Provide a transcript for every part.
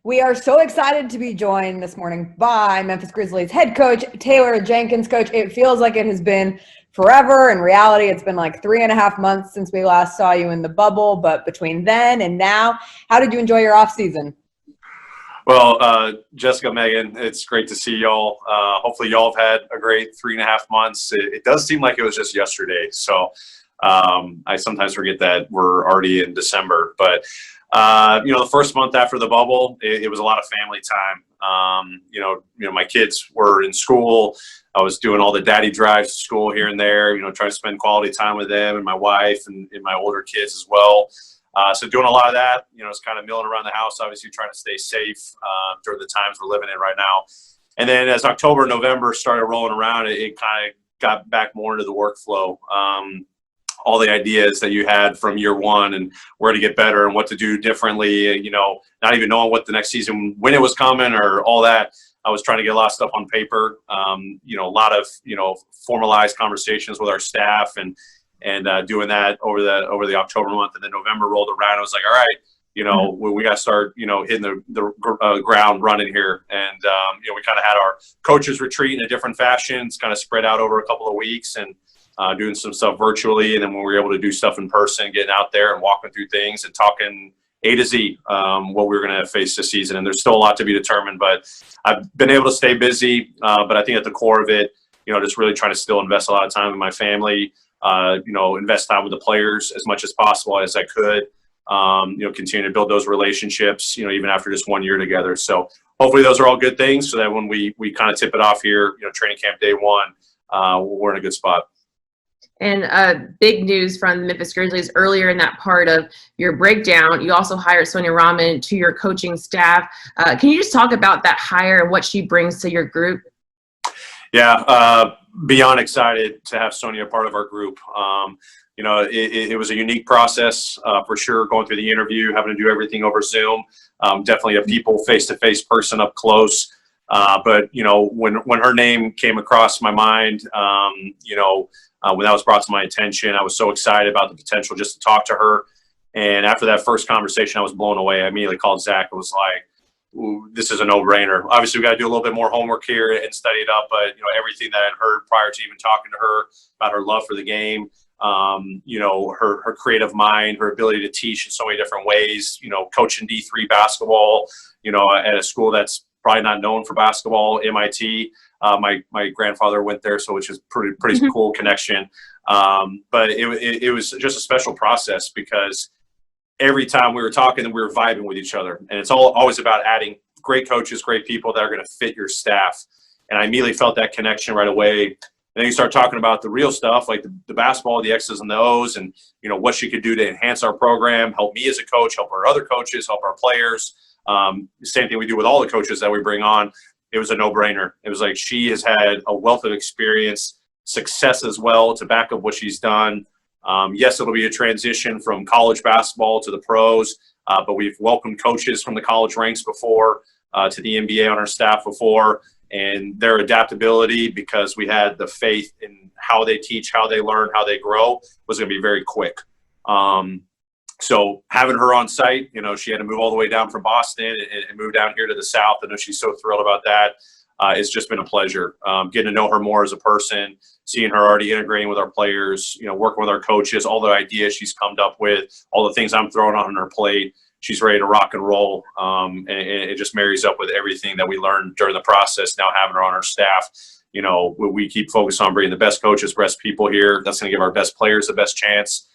We are so excited to be joined this morning by Memphis Grizzlies head coach Taylor Jenkins. Coach, it feels like it has been forever. In reality, it's been like 3.5 months since we last saw you in the bubble. But between then and now, how did you enjoy your offseason? Well, Jessica, Meghan, it's great to see y'all. Hopefully y'all have had a great 3.5 months. It does seem like it was just yesterday. So I sometimes forget that we're already in December. But, the first month after the bubble, it was a lot of family time. My kids were in school. I was doing all the daddy drives to school here and there, trying to spend quality time with them and my wife and my older kids as well. So doing a lot of that, it's kind of milling around the house, obviously trying to stay safe during the times we're living in right now. And then as October, November started rolling around, it kind of got back more into the workflow. All the ideas that you had from year one and where to get better and what to do differently, not even knowing what the next season, when it was coming or all that. I was trying to get a lot of stuff on paper, a lot of, formalized conversations with our staff and doing that over the October month. And then November rolled around. I was like, all right, we got to start, hitting the ground running here. And, we kind of had our coaches retreat in a different fashion. It's kind of spread out over a couple of weeks and doing some stuff virtually. And then when we were able to do stuff in person, getting out there and walking through things and talking A to Z, what we were going to face this season. And there's still a lot to be determined, but I've been able to stay busy. But I think at the core of it, just really trying to still invest a lot of time in my family, invest time with the players as much as possible as I could, continue to build those relationships, even after just 1 year together. So hopefully those are all good things so that when we kind of tip it off here, training camp day one, we're in a good spot. And big news from the Memphis Grizzlies earlier in that part of your breakdown, you also hired Sonya Raman to your coaching staff. Can you just talk about that hire and what she brings to your group? Yeah, beyond excited to have Sonya part of our group. It was a unique process for sure, going through the interview, having to do everything over Zoom. Definitely a people face-to-face person up close. But when her name came across my mind, when that was brought to my attention, I was so excited about the potential just to talk to her. And after that first conversation, I was blown away. I immediately called Zach and was like, ooh, this is a no-brainer. Obviously, we got to do a little bit more homework here and study it up. But, everything that I'd heard prior to even talking to her about her love for the game, her creative mind, her ability to teach in so many different ways, coaching D3 basketball, at a school that's probably not known for basketball, MIT. My grandfather went there, so which is pretty cool connection. But it was just a special process because every time we were talking, we were vibing with each other. And it's always about adding great coaches, great people that are going to fit your staff. And I immediately felt that connection right away. And then you start talking about the real stuff, like the basketball, the X's and the O's, and, what she could do to enhance our program, help me as a coach, help our other coaches, help our players. Same thing we do with all the coaches that we bring on. It was a no-brainer. It was like she has had a wealth of experience, success as well to back up what she's done. Yes, it'll be a transition from college basketball to the pros, but we've welcomed coaches from the college ranks before to the NBA on our staff before, and their adaptability, because we had the faith in how they teach, how they learn, how they grow, was going to be very quick. So having her on site, she had to move all the way down from Boston and move down here to the South. I know she's so thrilled about that. It's just been a pleasure getting to know her more as a person, seeing her already integrating with our players, working with our coaches, all the ideas she's come up with, all the things I'm throwing on her plate. She's ready to rock and roll. And it just marries up with everything that we learned during the process. Now having her on our staff, we keep focused on bringing the best coaches, best people here. That's going to give our best players the best chance.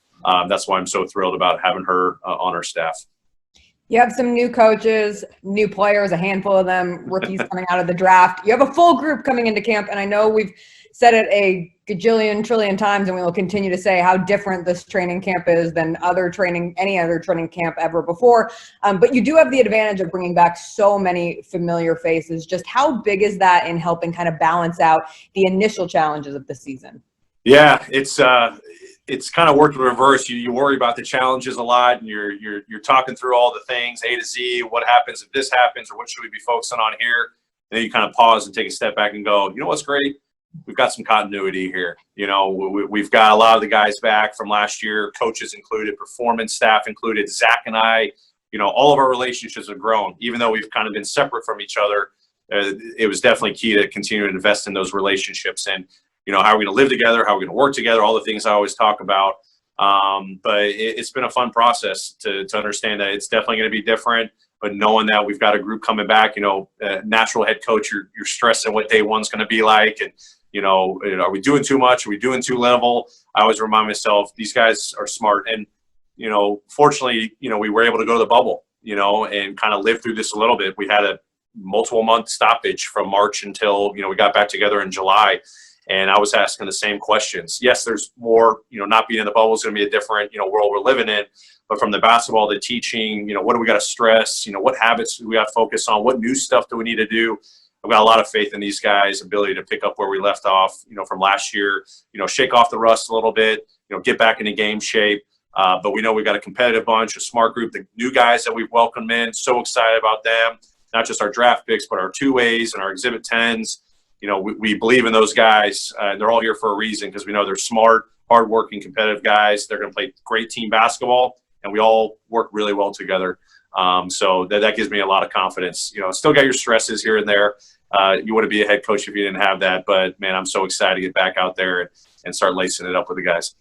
That's why I'm so thrilled about having her on our staff. You have some new coaches, new players, a handful of them, rookies coming out of the draft. You have a full group coming into camp, and I know we've said it a gajillion, trillion times, and we will continue to say how different this training camp is than any other training camp ever before. But you do have the advantage of bringing back so many familiar faces. Just how big is that in helping kind of balance out the initial challenges of the season? Yeah, it's kind of worked in reverse. You worry about the challenges a lot, and you're talking through all the things A to Z. What happens if this happens, or what should we be focusing on here? And then you kind of pause and take a step back and go, what's great? We've got some continuity here. We've got a lot of the guys back from last year, coaches included, performance staff included. Zach and I all of our relationships have grown, even though we've kind of been separate from each other. It was definitely key to continue to invest in those relationships and, how are we going to live together? How are we going to work together? All the things I always talk about. But it's been a fun process to understand that it's definitely going to be different, but knowing that we've got a group coming back, natural head coach, you're stressing what day one's going to be like. And, are we doing too much? Are we doing too little? I always remind myself, these guys are smart. And, fortunately, we were able to go to the bubble, and kind of live through this a little bit. We had a multiple month stoppage from March until, we got back together in July. And I was asking the same questions. Yes, there's more, not being in the bubble is going to be a different, world we're living in. But from the basketball, the teaching, what do we got to stress? What habits do we got to focus on? What new stuff do we need to do? I've got a lot of faith in these guys' ability to pick up where we left off, from last year, shake off the rust a little bit, get back into game shape. But we know we've got a competitive bunch, a smart group, the new guys that we've welcomed in, so excited about them, not just our draft picks, but our 2As and our Exhibit 10s. We believe in those guys. They're all here for a reason because we know they're smart, hardworking, competitive guys. They're going to play great team basketball, and we all work really well together. So that gives me a lot of confidence. Still got your stresses here and there. You wouldn't be a head coach if you didn't have that. But, man, I'm so excited to get back out there and start lacing it up with the guys.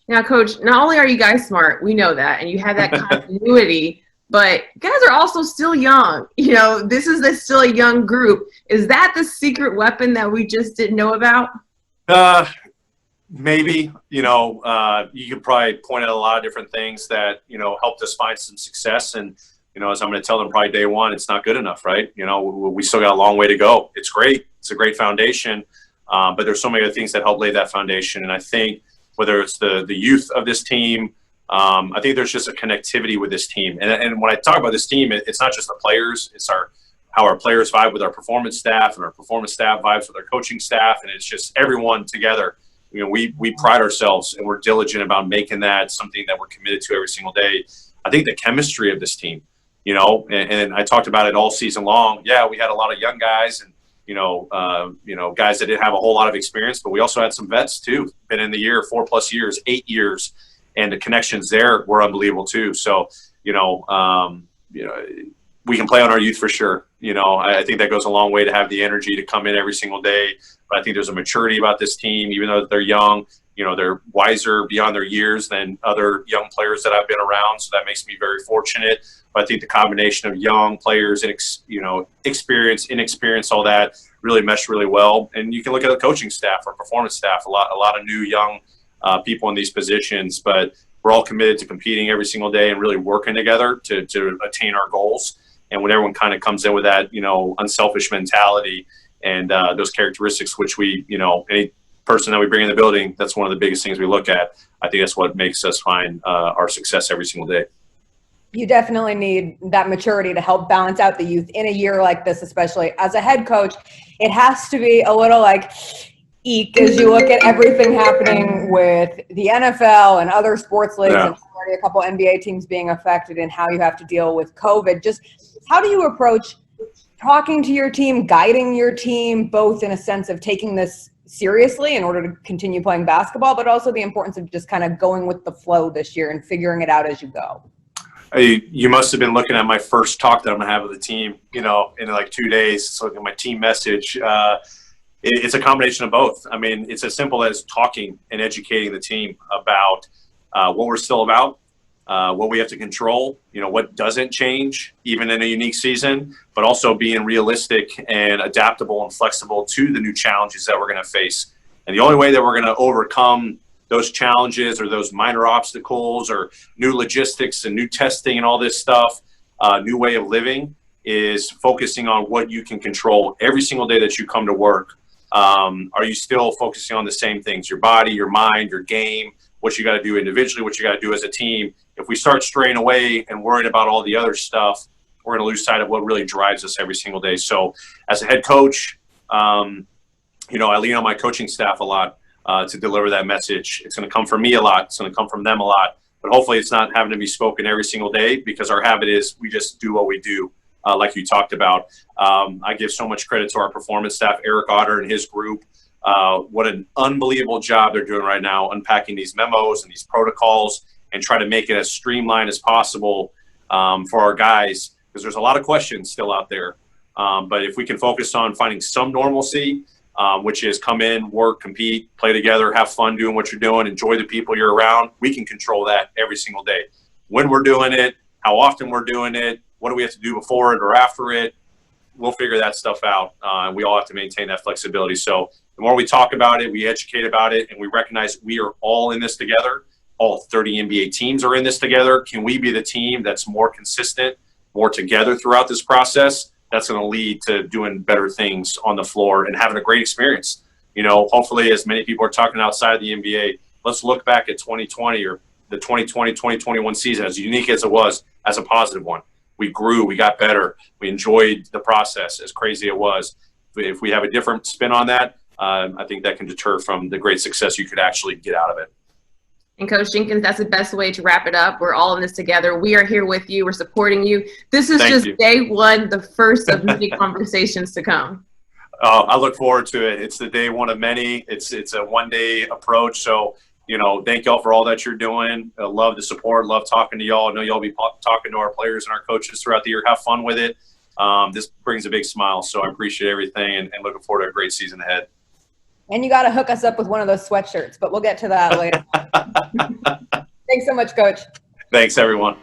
Now, Coach, not only are you guys smart, we know that, and you have that continuity, but guys are also still young. This is still a young group. Is that the secret weapon that we just didn't know about? Maybe. You could probably point out a lot of different things that, helped us find some success. And, as I'm going to tell them probably day one, it's not good enough, right? We still got a long way to go. It's great. It's a great foundation. But there's so many other things that help lay that foundation. And I think whether it's the youth of this team, I think there's just a connectivity with this team. And when I talk about this team, it's not just the players. It's how our players vibe with our performance staff, and our performance staff vibes with our coaching staff. And it's just everyone together. We pride ourselves, and we're diligent about making that something that we're committed to every single day. I think the chemistry of this team, and I talked about it all season long. Yeah, we had a lot of young guys and, guys that didn't have a whole lot of experience, but we also had some vets too, been in the year 4+ years, 8 years. And the connections there were unbelievable too. So, we can play on our youth for sure. I think that goes a long way to have the energy to come in every single day. But I think there's a maturity about this team, even though they're young. They're wiser beyond their years than other young players that I've been around. So that makes me very fortunate. But I think the combination of young players and, experience, inexperience, all that really mesh really well. And you can look at the coaching staff, our performance staff, a lot of new young people in these positions, but we're all committed to competing every single day and really working together to attain our goals. And when everyone kind of comes in with that, unselfish mentality and those characteristics, which we, any person that we bring in the building, that's one of the biggest things we look at. I think that's what makes us find our success every single day. You definitely need that maturity to help balance out the youth in a year like this, especially as a head coach. It has to be a little like eek as you look at everything happening with the NFL and other sports leagues, and already a couple NBA teams being affected, and how you have to deal with COVID. Just how do you approach talking to your team, guiding your team, both in a sense of taking this seriously in order to continue playing basketball, but also the importance of just kind of going with the flow this year and figuring it out as you go? You must have been looking at my first talk that I'm going to have with the team, in like 2 days. So my team message, it's a combination of both. I mean, it's as simple as talking and educating the team about what we're still about, what we have to control, what doesn't change even in a unique season, but also being realistic and adaptable and flexible to the new challenges that we're going to face. And the only way that we're going to overcome those challenges or those minor obstacles or new logistics and new testing and all this stuff, new way of living, is focusing on what you can control every single day that you come to work. Are you still focusing on the same things? Your body, your mind, your game, what you got to do individually, what you got to do as a team. If we start straying away and worrying about all the other stuff, we're going to lose sight of what really drives us every single day. So as a head coach, I lean on my coaching staff a lot to deliver that message. It's going to come from me a lot. It's going to come from them a lot. But hopefully it's not having to be spoken every single day, because our habit is we just do what we do. Like you talked about. I give so much credit to our performance staff, Eric Otter and his group. What an unbelievable job they're doing right now, unpacking these memos and these protocols and try to make it as streamlined as possible for our guys, because there's a lot of questions still out there. But if we can focus on finding some normalcy, which is come in, work, compete, play together, have fun doing what you're doing, enjoy the people you're around, we can control that every single day. When we're doing it, how often we're doing it, what do we have to do before it or after it, we'll figure that stuff out. And we all have to maintain that flexibility. So the more we talk about it, we educate about it, and we recognize we are all in this together. All 30 NBA teams are in this together. Can we be the team that's more consistent, more together throughout this process? That's going to lead to doing better things on the floor and having a great experience. Hopefully, as many people are talking outside the NBA, let's look back at 2020 or the 2020-2021 season, as unique as it was, as a positive one. We grew, we got better, we enjoyed the process, as crazy it was. If we have a different spin on that, I think that can deter from the great success you could actually get out of it. And Coach Jenkins, that's the best way to wrap it up. We're all in this together. We are here with you. We're supporting you. This is just day one, the first of many conversations to come. I look forward to it. It's the day one of many. It's a one-day approach. So, thank y'all for all that you're doing. I love the support. Love talking to y'all. I know y'all be talking to our players and our coaches throughout the year. Have fun with it. This brings a big smile. So I appreciate everything and looking forward to a great season ahead. And you got to hook us up with one of those sweatshirts, but we'll get to that later. Thanks so much, Coach. Thanks, everyone.